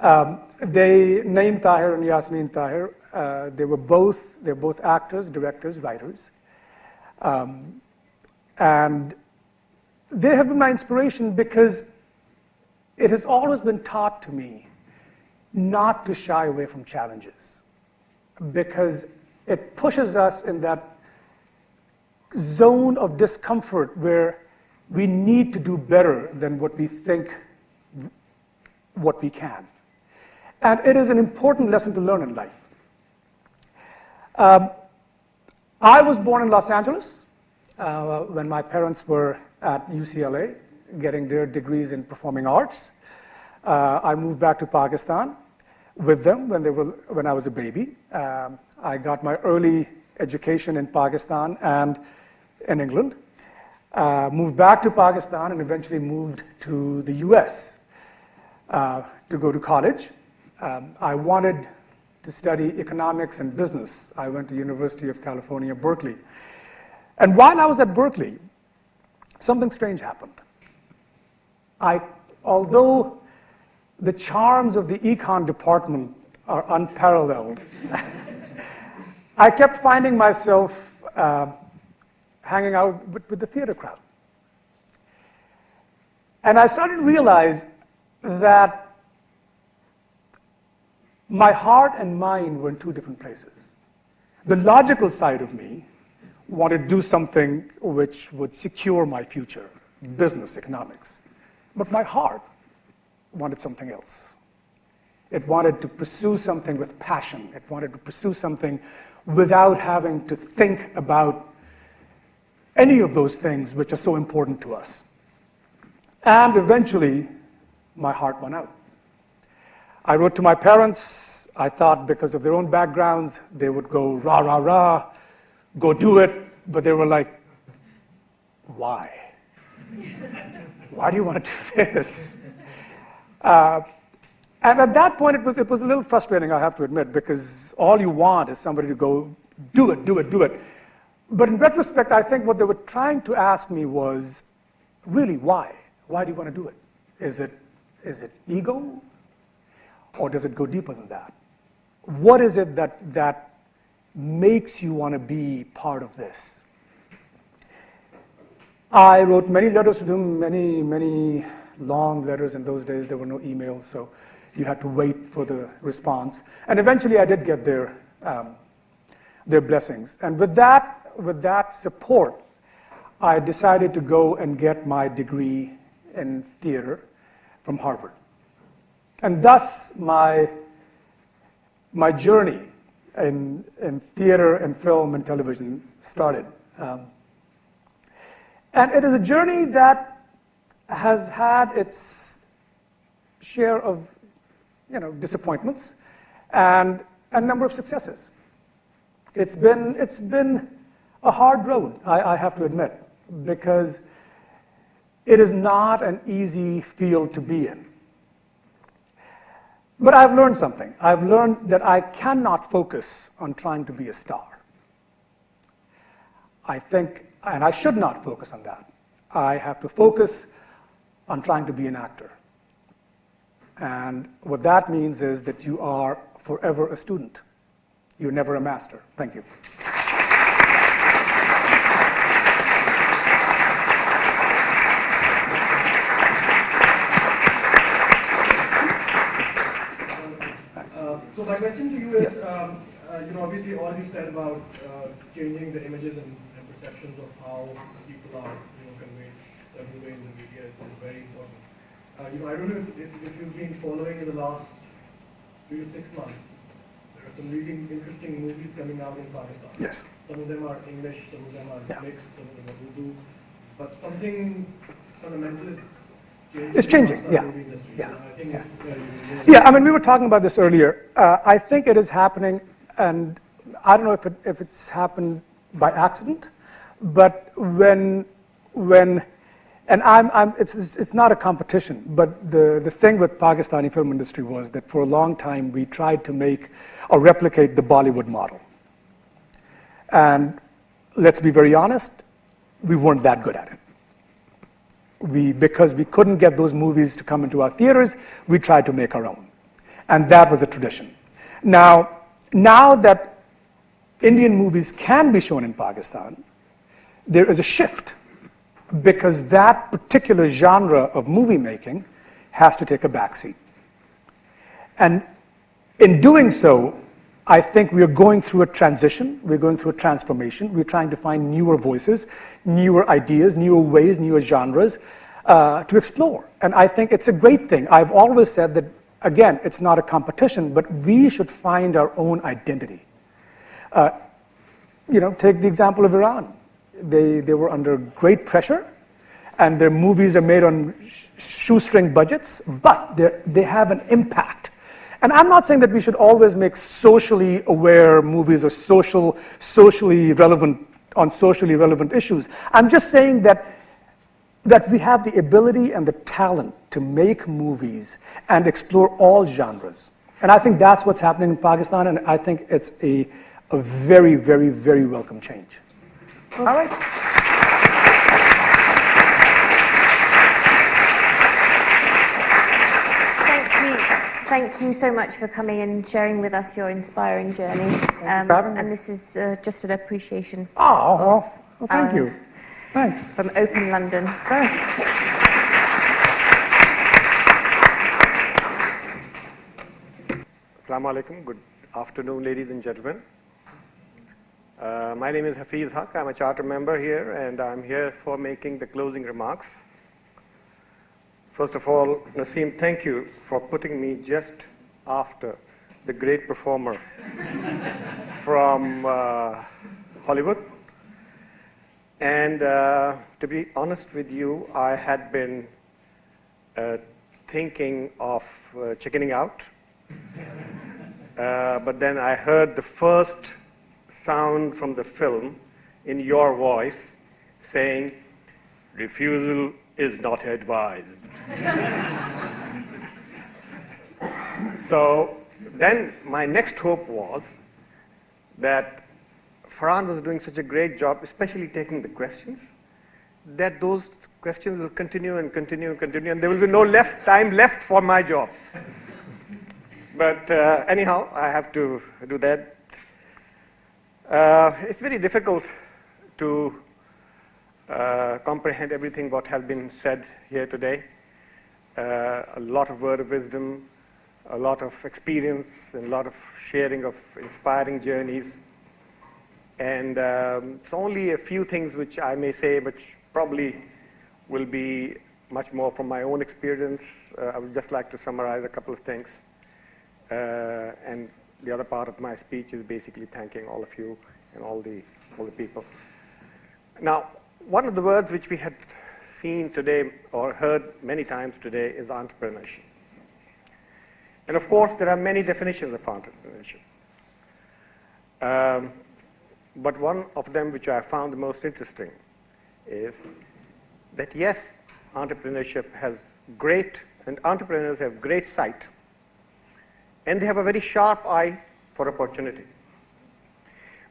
Naeem Tahir and Yasmin Tahir, they're both actors, directors, writers. And they have been my inspiration because it has always been taught to me not to shy away from challenges, because it pushes us in that zone of discomfort where we need to do better than what we think what we can. And it is an important lesson to learn in life. I was born in Los Angeles when my parents were at UCLA getting their degrees in performing arts. I moved back to Pakistan with them when I was a baby. I got my early education in Pakistan and in England. Moved back to Pakistan and eventually moved to the US to go to college. I wanted to study economics and business. I went to University of California, Berkeley. And while I was at Berkeley, something strange happened. Although the charms of the econ department are unparalleled, I kept finding myself hanging out with the theater crowd. And I started to realize that my heart and mind were in 2 different places. The logical side of me wanted to do something which would secure my future, business, economics. But my heart wanted something else. It wanted to pursue something with passion. It wanted to pursue something without having to think about any of those things which are so important to us. And eventually, my heart went out. I wrote to my parents. I thought because of their own backgrounds, they would go, rah, rah, rah, go do it. But they were like, why? Why do you want to do this? And at that point, it was a little frustrating, I have to admit, because all you want is somebody to go, do it, do it, do it. But in retrospect, I think what they were trying to ask me was, really, why? Why do you want to do it? Is it ego? Or does it go deeper than that? What is it that makes you want to be part of this? I wrote many letters to them, many long letters. In those days, there were no emails, so you had to wait for the response. And eventually, I did get their blessings. And with that support, I decided to go and get my degree in theater from Harvard. And thus, my journey in theater and film and television started. And it is a journey that has had its share of, disappointments and a number of successes. It's been a hard road, I have to admit, because it is not an easy field to be in. But I've learned something. I've learned that I cannot focus on trying to be a star. I think, and I should not focus on that. I have to focus on trying to be an actor. And what that means is that you are forever a student. You're never a master. Thank you. So my question to you is, obviously all you said about changing the images and perceptions of how people are, conveyed certain way in the media is very important. I don't know if you've been following in the last 3 to 6 months. There are some really interesting movies coming out in Pakistan. Yes. Some of them are English, some of them are mixed, some of them are Urdu. But something fundamental is changing. It's changing, in the yeah. movie industry. Yeah. I think Yeah, I mean, we were talking about this earlier. I think it is happening, and I don't know if it's happened by accident, but when and it's not a competition, but the thing with Pakistani film industry was that for a long time we tried to make or replicate the Bollywood model. And let's be very honest, we weren't that good at it. Because we couldn't get those movies to come into our theaters, we tried to make our own. And that was a tradition. Now that Indian movies can be shown in Pakistan, there is a shift, because that particular genre of movie making has to take a backseat. And in doing so, I think we are going through a transition, we're going through a transformation, we're trying to find newer voices, newer ideas, newer ways, newer genres to explore. And I think it's a great thing. I've always said that, again, it's not a competition, but we should find our own identity. Take the example of Iran. They were under great pressure, and their movies are made on shoestring budgets, but they have an impact. And I'm not saying that we should always make socially aware movies or socially relevant on socially relevant issues. I'm just saying that we have the ability and the talent to make movies and explore all genres. And I think that's what's happening in Pakistan, and I think it's a very, very, very welcome change. All right. Thank you so much for coming and sharing with us your inspiring journey. And this is just an appreciation. Well, thank you. Thanks. From Open London. Assalamu alaikum. Good afternoon, ladies and gentlemen. My name is Hafiz Haq. I'm a charter member here, and I'm here for making the closing remarks. First of all, Naseem, thank you for putting me just after the great performer from Hollywood. And to be honest with you, I had been thinking of chickening out. But then I heard the first sound from the film in your voice saying, refusal is not advised. So then my next hope was that Farhan was doing such a great job, especially taking the questions, that those questions will continue and continue and continue, and there will be no time left for my job. But anyhow, I have to do that. It's very difficult to comprehend everything what has been said here today. A lot of word of wisdom, a lot of experience, and a lot of sharing of inspiring journeys. And it's only a few things which I may say, which probably will be much more from my own experience. I would just like to summarize a couple of things. And the other part of my speech is basically thanking all of you and all the people. Now, one of the words which we had seen today or heard many times today is entrepreneurship. And of course, there are many definitions of entrepreneurship. But one of them which I found the most interesting is that yes, entrepreneurship has and entrepreneurs have great sight, and they have a very sharp eye for opportunity.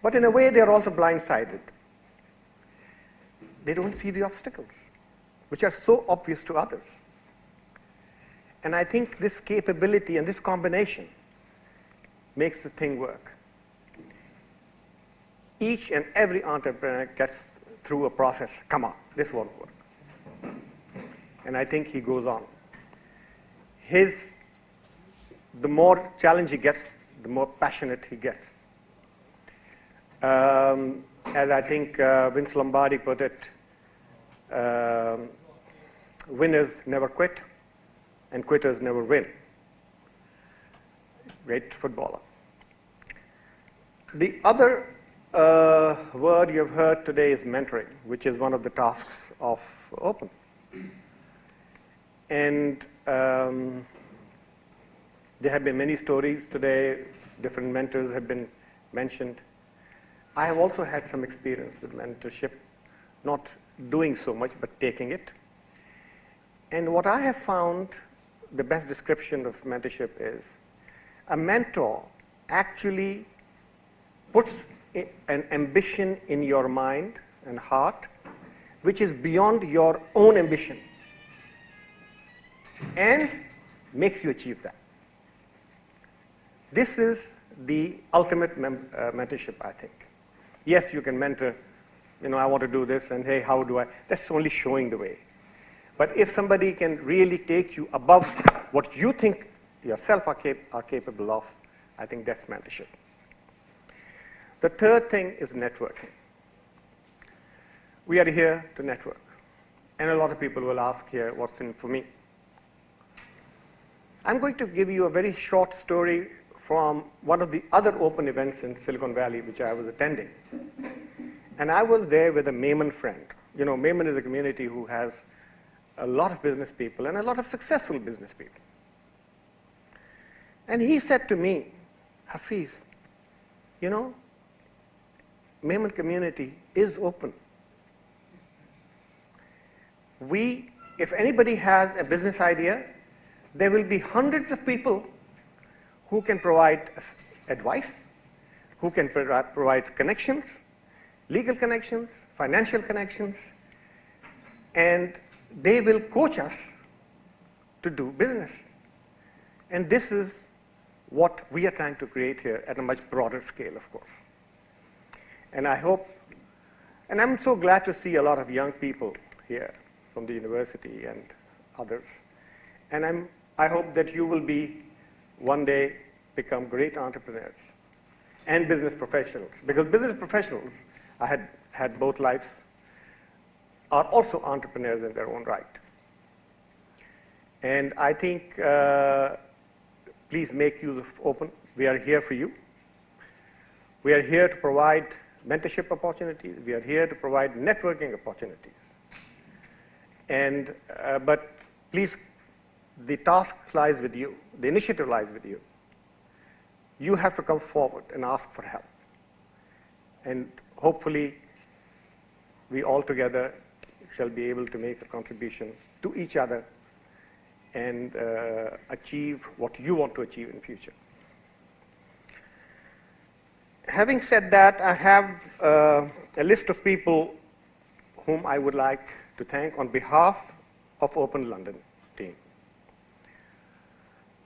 But in a way, they are also blindsided. They don't see the obstacles, which are so obvious to others. And I think this capability and this combination makes the thing work. Each and every entrepreneur gets through a process. Come on, this won't work. And I think he goes on. The more challenge he gets, the more passionate he gets. As I think Vince Lombardi put it, winners never quit, and quitters never win. Great footballer. The other word you've heard today is mentoring, which is one of the tasks of Open. And there have been many stories today, different mentors have been mentioned. I have also had some experience with mentorship, not doing so much, but taking it. And what I have found, the best description of mentorship is, a mentor actually puts an ambition in your mind and heart, which is beyond your own ambition, and makes you achieve that. This is the ultimate mentorship, I think. Yes, you can mentor, I want to do this, and hey, how do I? That's only showing the way. But if somebody can really take you above what you think yourself are capable of, I think that's mentorship. The third thing is networking. We are here to network. And a lot of people will ask here, what's in it for me? I'm going to give you a very short story from one of the other open events in Silicon Valley, which I was attending. And I was there with a Mayman friend. Mayman is a community who has a lot of business people and a lot of successful business people. And he said to me, Hafiz, Mayman community is open. If anybody has a business idea, there will be hundreds of people who can provide advice, who can provide connections, legal connections, financial connections, and they will coach us to do business. And this is what we are trying to create here at a much broader scale, of course. And I hope, and I'm so glad to see a lot of young people here from the university and others. And I hope that you will one day become great entrepreneurs. and business professionals. Because business professionals, I had both lives, are also entrepreneurs in their own right. And I think, please make use of open. We are here for you. We are here to provide mentorship opportunities. We are here to provide networking opportunities. And, but please, the task lies with you. The initiative lies with you. You have to come forward and ask for help. And hopefully, we all together shall be able to make a contribution to each other and achieve what you want to achieve in the future. Having said that, I have a list of people whom I would like to thank on behalf of Open London team.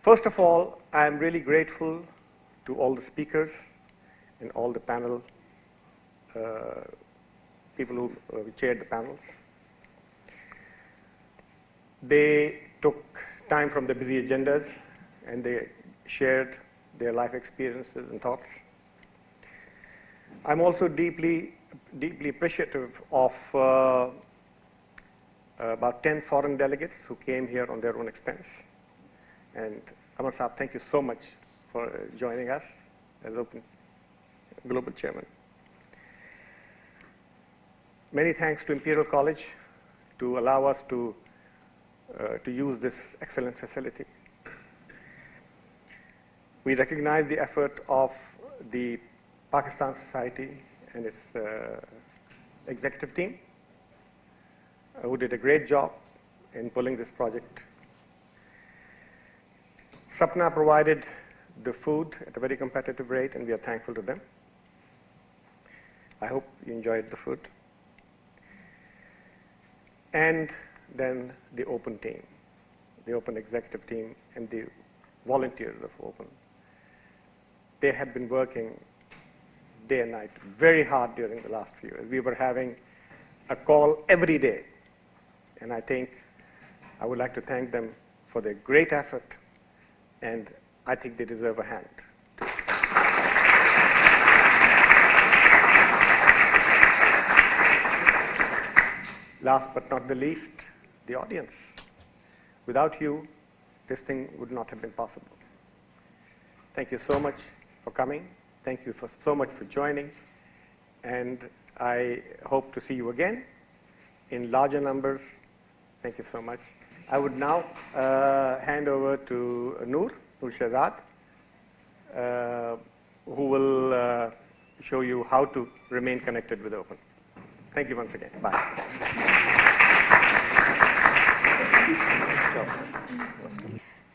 First of all, I am really grateful to all the speakers and all the panel people who chaired the panels. They took time from their busy agendas and they shared their life experiences and thoughts. I'm also deeply appreciative of about 10 foreign delegates who came here on their own expense. And Amar Saab, thank you so much for joining us as Open Global Chairman. Many thanks to Imperial College to allow us to use this excellent facility. We recognize the effort of the Pakistan Society and its executive team, who did a great job in pulling this project. Sapna provided the food at a very competitive rate, and we are thankful to them. I hope you enjoyed the food. And then the Open team, the Open executive team, and the volunteers of Open. They had been working day and night very hard during the last few years. We were having a call every day. And I think I would like to thank them for their great effort, and I think they deserve a hand. Last but not the least, the audience. Without you, this thing would not have been possible. Thank you so much for coming. Thank you so much for joining. And I hope to see you again in larger numbers. Thank you so much. I would now hand over to Noor Shahzad, who will show you how to remain connected with Open. Thank you once again. Bye.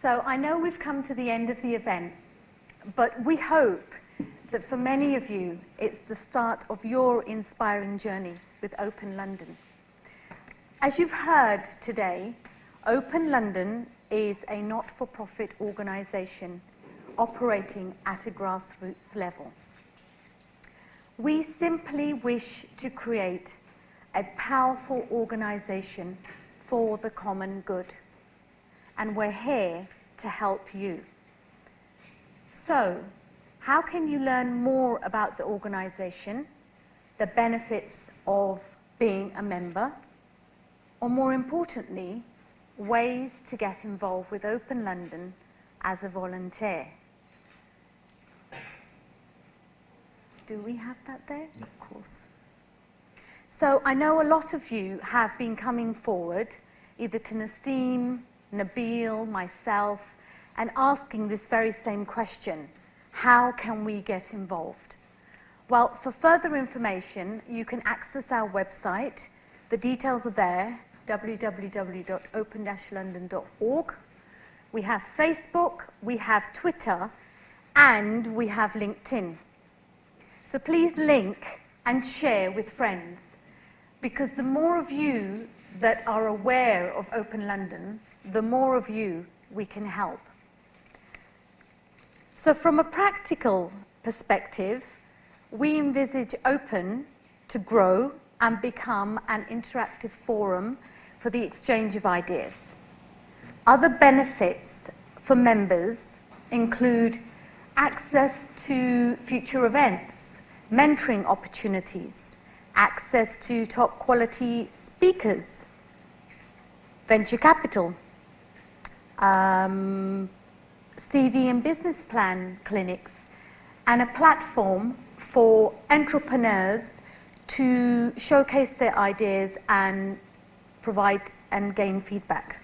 So I know we've come to the end of the event, but we hope that for many of you, it's the start of your inspiring journey with Open London. As you've heard today, Open London is a not-for-profit organization operating at a grassroots level. We simply wish to create a powerful organization for the common good, and we're here to help you. So, how can you learn more about the organization, the benefits of being a member, or more importantly, ways to get involved with Open London as a volunteer? Do we have that there? Of course. So I know a lot of you have been coming forward, either to Naseem, Nabil, myself, and asking this very same question: how can we get involved? Well, for further information, you can access our website. The details are there, www.open-london.org. We have Facebook, we have Twitter, and we have LinkedIn. So please link and share with friends, because the more of you that are aware of Open London, the more of you we can help. So from a practical perspective, we envisage Open to grow and become an interactive forum for the exchange of ideas. Other benefits for members include access to future events, mentoring opportunities, access to top quality speakers, venture capital, CV and business plan clinics, and a platform for entrepreneurs to showcase their ideas and provide and gain feedback.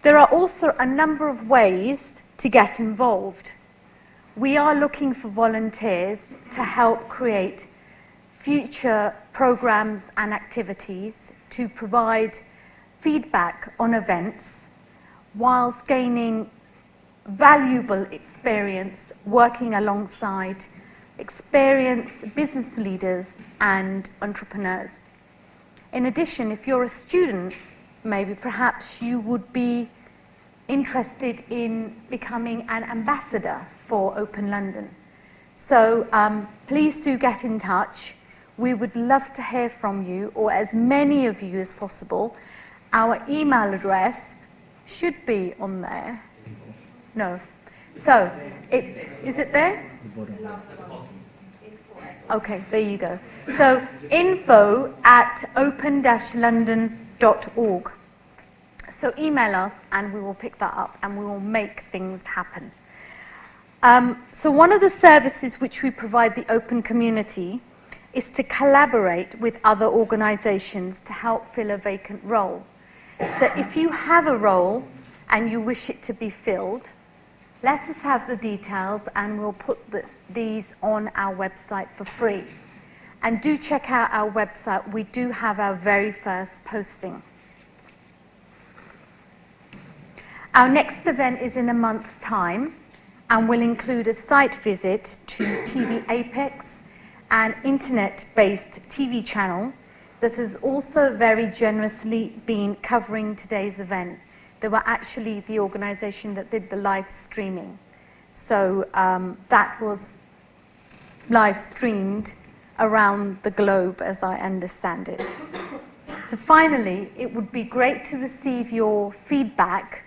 There are also a number of ways to get involved. We are looking for volunteers to help create future programs and activities to provide feedback on events whilst gaining valuable experience working alongside experienced business leaders and entrepreneurs. In addition, if you're a student, maybe perhaps you would be interested in becoming an ambassador for Open London. So please do get in touch. We would love to hear from you, or as many of you as possible. Our email address should be on there. No. So, is it there? Okay, there you go. So, info@open-london.org. So email us and we will pick that up and we will make things happen. So one of the services which we provide the open community is to collaborate with other organizations to help fill a vacant role. So if you have a role and you wish it to be filled, let us have the details and we'll put these on our website for free. And do check out our website. We do have our very first posting. Our next event is in a month's time and will include a site visit to TVapex, an internet-based TV channel that has also very generously been covering today's event. They were actually the organization that did the live streaming. So that was live streamed around the globe, as I understand it. So finally, it would be great to receive your feedback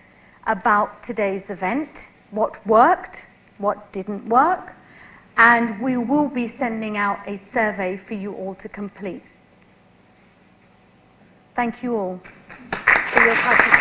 about today's event, what worked, what didn't work, and we will be sending out a survey for you all to complete. Thank you all for your participation.